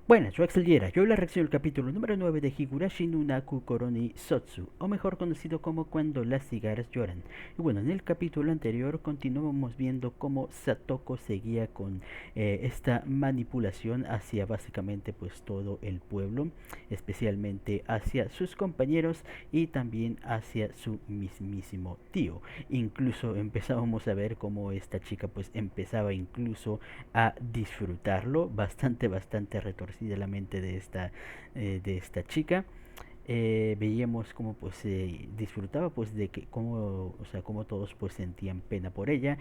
Buenas, yo Axel Yera. Yo la reacción del capítulo número 9 de Higurashi no Naku Koroni Sotsu, o mejor conocido como Cuando las cigarras lloran. Y bueno, en el capítulo anterior continuábamos viendo cómo Satoko seguía con esta manipulación hacia básicamente pues todo el pueblo, especialmente hacia sus compañeros y también hacia su mismísimo tío. Incluso empezábamos a ver cómo esta chica pues empezaba incluso a disfrutarlo, bastante retorcida la mente de esta chica. Veíamos cómo pues disfrutaba pues de que cómo, o sea, cómo todos pues sentían pena por ella,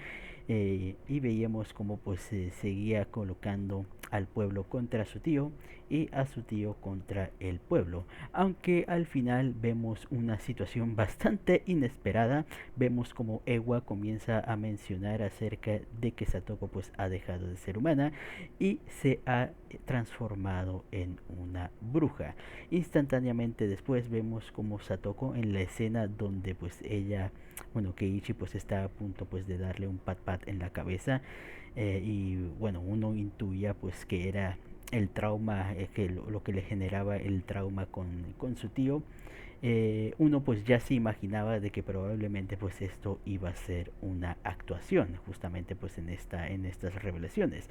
y veíamos cómo pues seguía colocando al pueblo contra su tío y a su tío contra el pueblo, aunque al final vemos una situación bastante inesperada. Vemos como Ewa comienza a mencionar acerca de que Satoko pues ha dejado de ser humana y se ha transformado en una bruja. Instantáneamente después vemos como Satoko en la escena donde pues ella, bueno, Keiichi pues está a punto pues de darle un pat pat en la cabeza, y bueno, uno intuía pues que era el trauma, que lo que le generaba el trauma con su tío. Uno pues ya se imaginaba de que probablemente pues esto iba a ser una actuación justamente pues en estas revelaciones,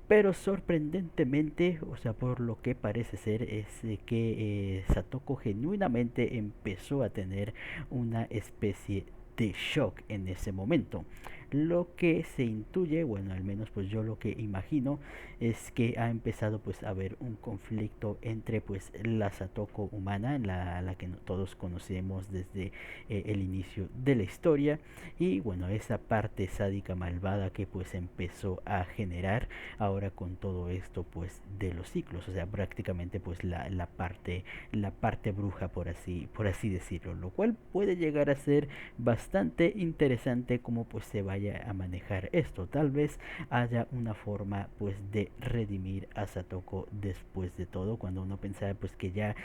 pero sorprendentemente, o sea, por lo que parece ser, es que Satoko genuinamente empezó a tener una especie de shock en ese momento. Lo que se intuye, bueno, al menos pues yo lo que imagino es que ha empezado pues a haber un conflicto entre pues la Satoko humana, la que todos conocemos desde el inicio de la historia, y bueno, esa parte sádica malvada que pues empezó a generar ahora con todo esto pues de los ciclos, o sea, prácticamente pues la parte bruja por así decirlo, lo cual puede llegar a ser bastante interesante como pues se vaya a manejar esto. Tal vez haya una forma pues de redimir a Satoko después de todo, cuando uno pensaba pues que ya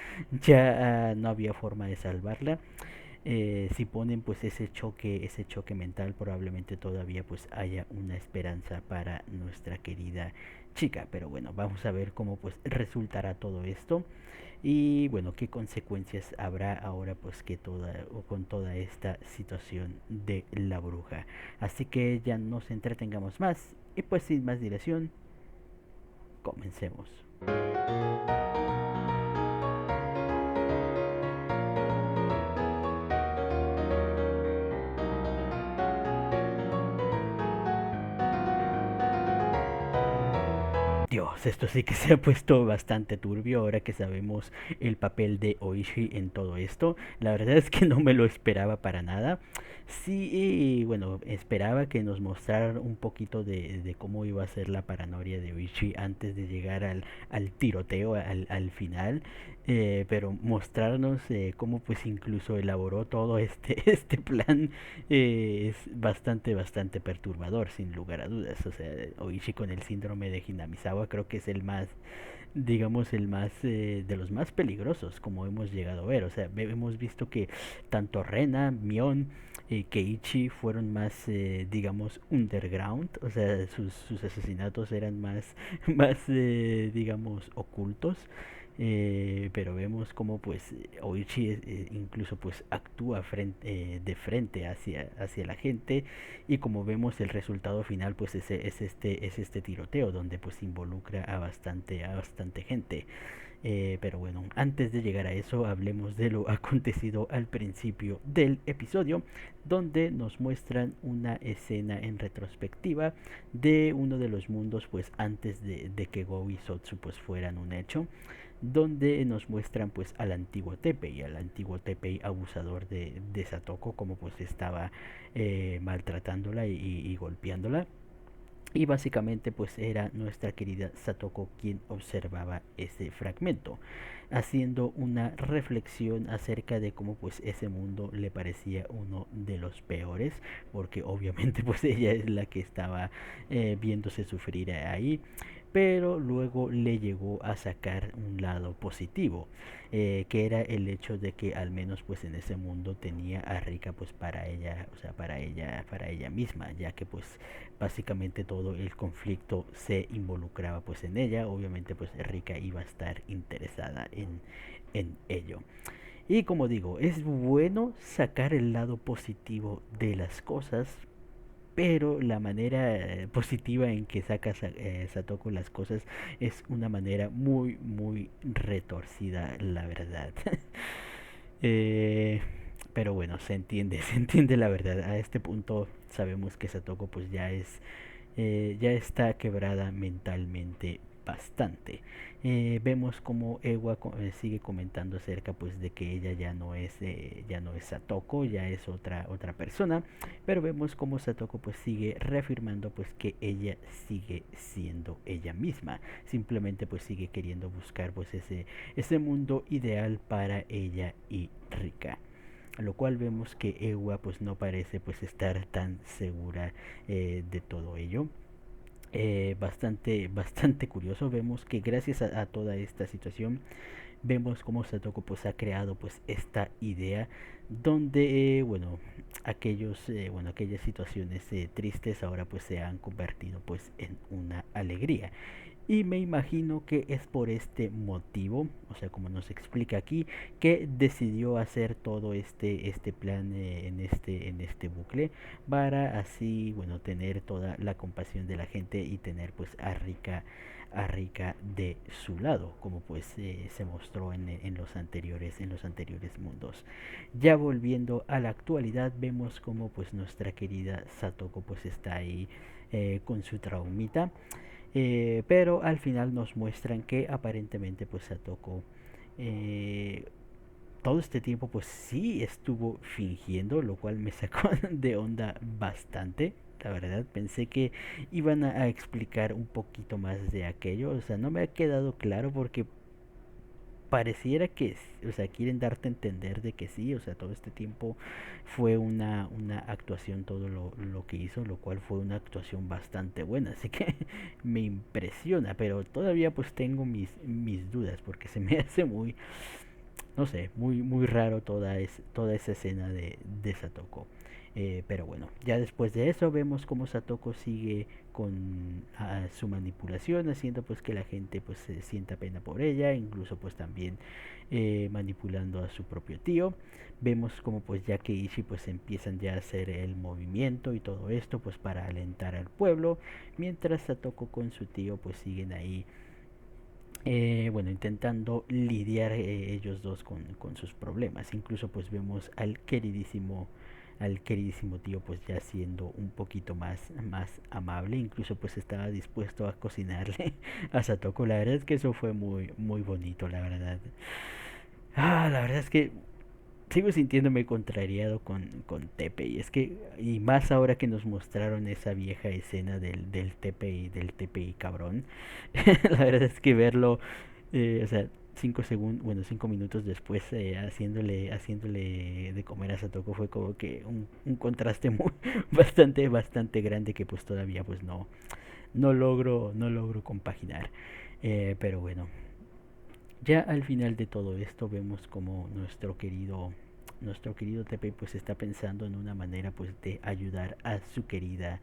no había forma de salvarla. Si ponen pues ese choque mental, probablemente todavía pues haya una esperanza para nuestra querida chica. Pero bueno, vamos a ver cómo pues resultará todo esto, y bueno, qué consecuencias habrá ahora pues que toda o con toda esta situación de la bruja. Así que ya no nos entretengamos más y pues sin más dilación, comencemos. Dios, esto sí que se ha puesto bastante turbio ahora que sabemos el papel de Oishi en todo esto. La verdad es que no me lo esperaba para nada. Sí, bueno, esperaba que nos mostraran un poquito de cómo iba a ser la paranoia de Oishi antes de llegar al tiroteo, al final. Pero mostrarnos cómo pues incluso elaboró todo este plan, es bastante perturbador, sin lugar a dudas. O sea, Oishi con el síndrome de Hinamizawa creo que es el más, digamos, el más de los más peligrosos, como hemos llegado a ver. O sea, hemos visto que tanto Rena, Mion, Keiichi fueron más, digamos, underground. O sea, sus asesinatos eran más, más digamos, ocultos. Pero vemos como pues Oichi incluso pues actúa de frente hacia la gente, y como vemos el resultado final pues es este tiroteo donde pues involucra a bastante gente. Pero bueno, antes de llegar a eso, hablemos de lo acontecido al principio del episodio, donde nos muestran una escena en retrospectiva de uno de los mundos pues antes de que Go y Sotsu pues fueran un hecho, donde nos muestran pues al antiguo Teppei, abusador de Satoko, como pues estaba maltratándola y golpeándola. Y básicamente pues era nuestra querida Satoko quien observaba ese fragmento, haciendo una reflexión acerca de cómo pues ese mundo le parecía uno de los peores, porque obviamente pues ella es la que estaba viéndose sufrir ahí. pero luego le llegó a sacar un lado positivo, que era el hecho de que al menos pues en ese mundo tenía a Rika pues para ella, o sea, para ella misma, ya que pues básicamente todo el conflicto se involucraba pues en ella. Obviamente pues Rika iba a estar interesada en ello. Y como digo, es bueno sacar el lado positivo de las cosas, pero la manera positiva en que saca Satoko las cosas es una manera muy retorcida, la verdad. eh, pero bueno, se entiende, se entiende la verdad. A este punto sabemos que Satoko pues ya está quebrada mentalmente bastante. Vemos como Ewa sigue comentando acerca pues de que ella ya no es Satoko, ya es otra persona, pero vemos como Satoko pues sigue reafirmando pues que ella sigue siendo ella misma, simplemente pues sigue queriendo buscar pues ese mundo ideal para ella y Rika, a lo cual vemos que Ewa pues no parece pues estar tan segura de todo ello. Bastante curioso. Vemos que gracias a toda esta situación vemos cómo Satoko pues ha creado pues esta idea donde aquellas situaciones tristes ahora pues se han convertido pues en una alegría. Y me imagino que es por este motivo, o sea, como nos explica aquí, que decidió hacer todo este plan en este bucle para así, bueno, tener toda la compasión de la gente y tener pues a Rika de su lado, como pues se mostró en los anteriores mundos. Ya volviendo a la actualidad, vemos como pues nuestra querida Satoko pues está ahí con su traumita, pero al final nos muestran que aparentemente pues Satoko eh, todo este tiempo pues sí estuvo fingiendo, lo cual me sacó de onda bastante. La verdad, pensé que iban a explicar un poquito más de aquello. O sea, no me ha quedado claro porque pareciera que, o sea, quieren darte a entender de que sí, o sea, todo este tiempo fue una actuación, todo lo que hizo, lo cual fue una actuación bastante buena, así que me impresiona, pero todavía pues tengo mis dudas porque se me hace muy, no sé, muy raro toda esa escena de Satoko. Pero bueno, ya después de eso vemos cómo Satoko sigue con su manipulación, haciendo pues que la gente pues se sienta pena por ella, incluso pues también manipulando a su propio tío. Vemos como pues ya que Ishi pues empiezan ya a hacer el movimiento y todo esto pues para alentar al pueblo, mientras Satoko con su tío pues siguen ahí bueno, intentando lidiar ellos dos con sus problemas. Incluso pues vemos al queridísimo tío pues ya siendo un poquito más amable, incluso pues estaba dispuesto a cocinarle a Satoko. La verdad es que eso fue muy bonito, la verdad. La verdad es que sigo sintiéndome contrariado con Tepe, y es que, y más ahora que nos mostraron esa vieja escena del Tepe y cabrón. La verdad es que verlo, o sea, 5 segundos, bueno, 5 minutos después, haciéndole de comer a Satoko fue como que un contraste muy bastante grande que pues todavía pues no logro compaginar. Pero bueno, ya al final de todo esto vemos como nuestro querido Tepe pues está pensando en una manera pues de ayudar a su querida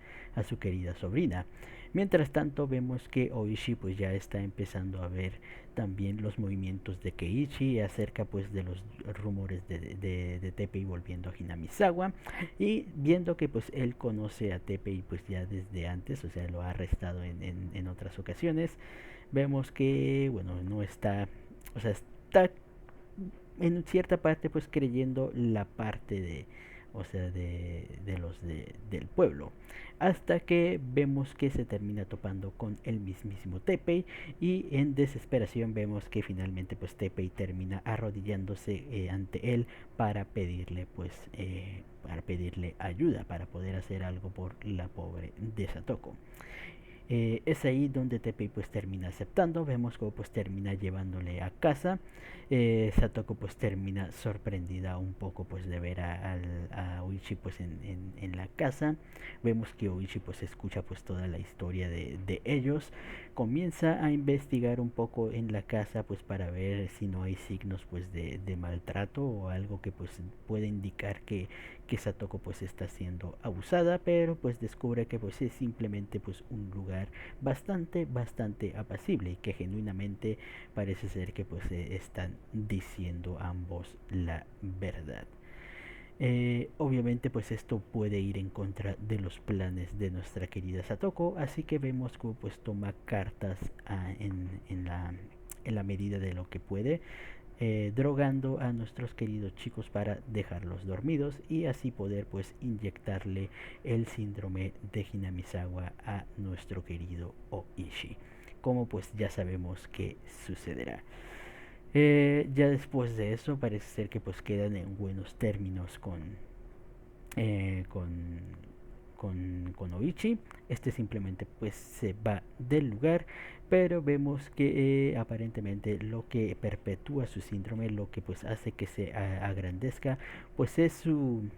sobrina. Mientras tanto vemos que Oishi pues ya está empezando a ver también los movimientos de Keiichi acerca pues de los rumores de Teppei volviendo a Hinamizawa, y viendo que pues él conoce a Teppei pues ya desde antes, o sea lo ha arrestado en otras ocasiones. Vemos que bueno, no está, o sea, está en cierta parte pues creyendo la parte de, o sea, de los del pueblo, hasta que vemos que se termina topando con el mismísimo Teppei, y en desesperación vemos que finalmente pues Teppei termina arrodillándose ante él para pedirle ayuda, para poder hacer algo por la pobre de Satoko. Es ahí donde Teppei pues termina aceptando, vemos cómo pues termina llevándole a casa. Satoko pues termina sorprendida un poco pues de ver a Oichi pues en la casa. Vemos que Oichi pues escucha pues toda la historia de ellos, comienza a investigar un poco en la casa pues para ver si no hay signos pues de maltrato o algo que pues puede indicar que Satoko pues está siendo abusada, pero pues descubre que pues es simplemente pues un lugar bastante apacible y que genuinamente parece ser que pues están diciendo ambos la verdad. Obviamente pues esto puede ir en contra de los planes de nuestra querida Satoko, así que vemos como pues toma cartas en la medida de lo que puede, drogando a nuestros queridos chicos para dejarlos dormidos y así poder pues inyectarle el síndrome de Hinamizawa a nuestro querido Oishi, como pues ya sabemos que sucederá. Ya después de eso parece ser que pues quedan en buenos términos eh, con, con Oichi. Este simplemente pues se va del lugar, pero vemos que aparentemente lo que perpetúa su síndrome, lo que pues hace que se agrandezca, pues es su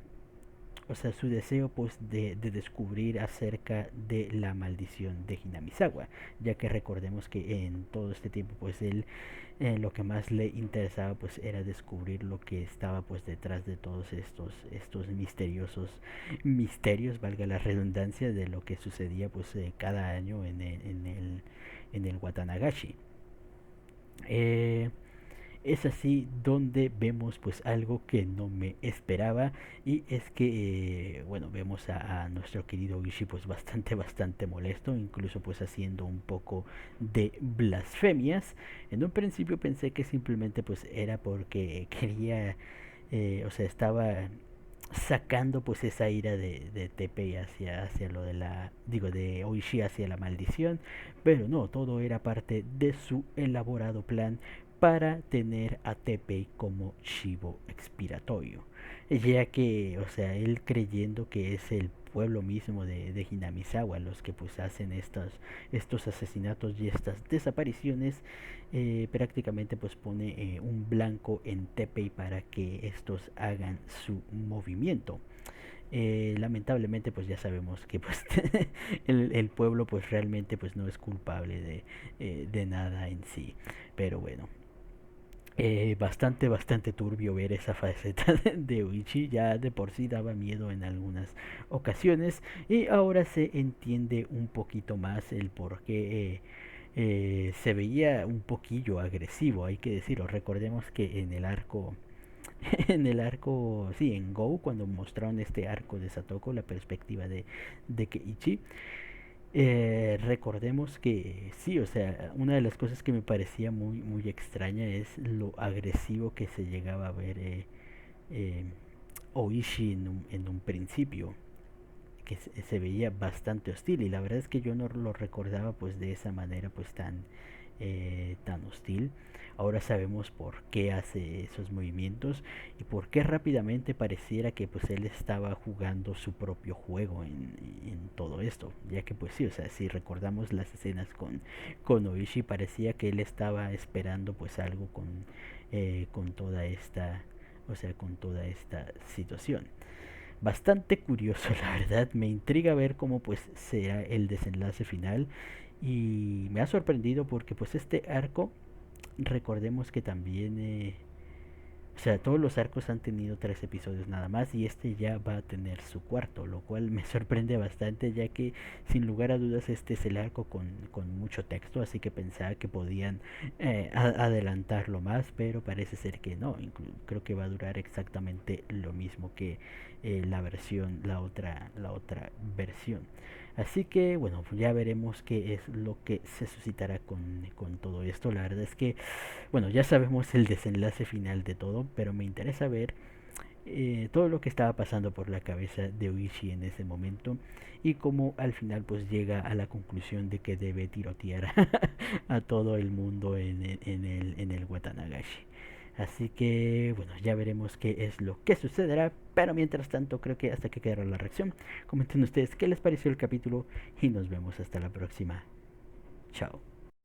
deseo pues de descubrir acerca de la maldición de Hinamizawa, ya que recordemos que en todo este tiempo pues él lo que más le interesaba pues era descubrir lo que estaba pues detrás de todos estos misteriosos misterios, valga la redundancia, de lo que sucedía pues cada año en el Watanagashi. eh, es así donde vemos pues algo que no me esperaba, y es que bueno, vemos a nuestro querido Ishi pues bastante molesto, incluso pues haciendo un poco de blasfemias. En un principio pensé que simplemente pues era porque quería, o sea, estaba sacando pues esa ira de Teppei hacia lo de la, digo, de Oishi hacia la maldición, pero no, todo era parte de su elaborado plan para tener a Teppei como chivo expiratorio, ya que, o sea, él creyendo que es el pueblo mismo de Hinamizawa los que pues hacen estos asesinatos y estas desapariciones, prácticamente pues pone un blanco en Teppei para que estos hagan su movimiento. Lamentablemente pues ya sabemos que pues el pueblo pues realmente pues no es culpable de nada en sí, pero bueno, bastante turbio ver esa faceta de Uichi. Ya de por sí daba miedo en algunas ocasiones, y ahora se entiende un poquito más el por qué se veía un poquillo agresivo, hay que decirlo. Recordemos que en el arco en el arco, sí, en Go, cuando mostraron este arco de Satoko, la perspectiva de Keiichi, recordemos que sí, o sea, una de las cosas que me parecía muy extraña es lo agresivo que se llegaba a ver eh, Oishi en un principio, que se veía bastante hostil, y la verdad es que yo no lo recordaba pues de esa manera pues tan hostil. Ahora sabemos por qué hace esos movimientos y por qué rápidamente pareciera que pues él estaba jugando su propio juego en todo esto, ya que pues sí, o sea, si recordamos las escenas con Oishi, parecía que él estaba esperando pues algo con toda esta, o sea, con toda esta situación. Bastante curioso, la verdad. Me intriga ver cómo pues será el desenlace final, y me ha sorprendido porque pues este arco, recordemos que también o sea, todos los arcos han tenido 3 episodios nada más, y este ya va a tener su cuarto, lo cual me sorprende bastante, ya que sin lugar a dudas este es el arco con mucho texto, así que pensaba que podían adelantarlo más, pero parece ser que no. Creo que va a durar exactamente lo mismo que la otra versión. Así que bueno, ya veremos qué es lo que se suscitará con todo esto. La verdad es que bueno, ya sabemos el desenlace final de todo, pero me interesa ver todo lo que estaba pasando por la cabeza de Oishi en ese momento, y cómo al final pues llega a la conclusión de que debe tirotear a todo el mundo en el Watanagashi. Así que bueno, ya veremos qué es lo que sucederá. Pero mientras tanto, creo que hasta que quedará la reacción. Comenten ustedes qué les pareció el capítulo y nos vemos hasta la próxima. Chao.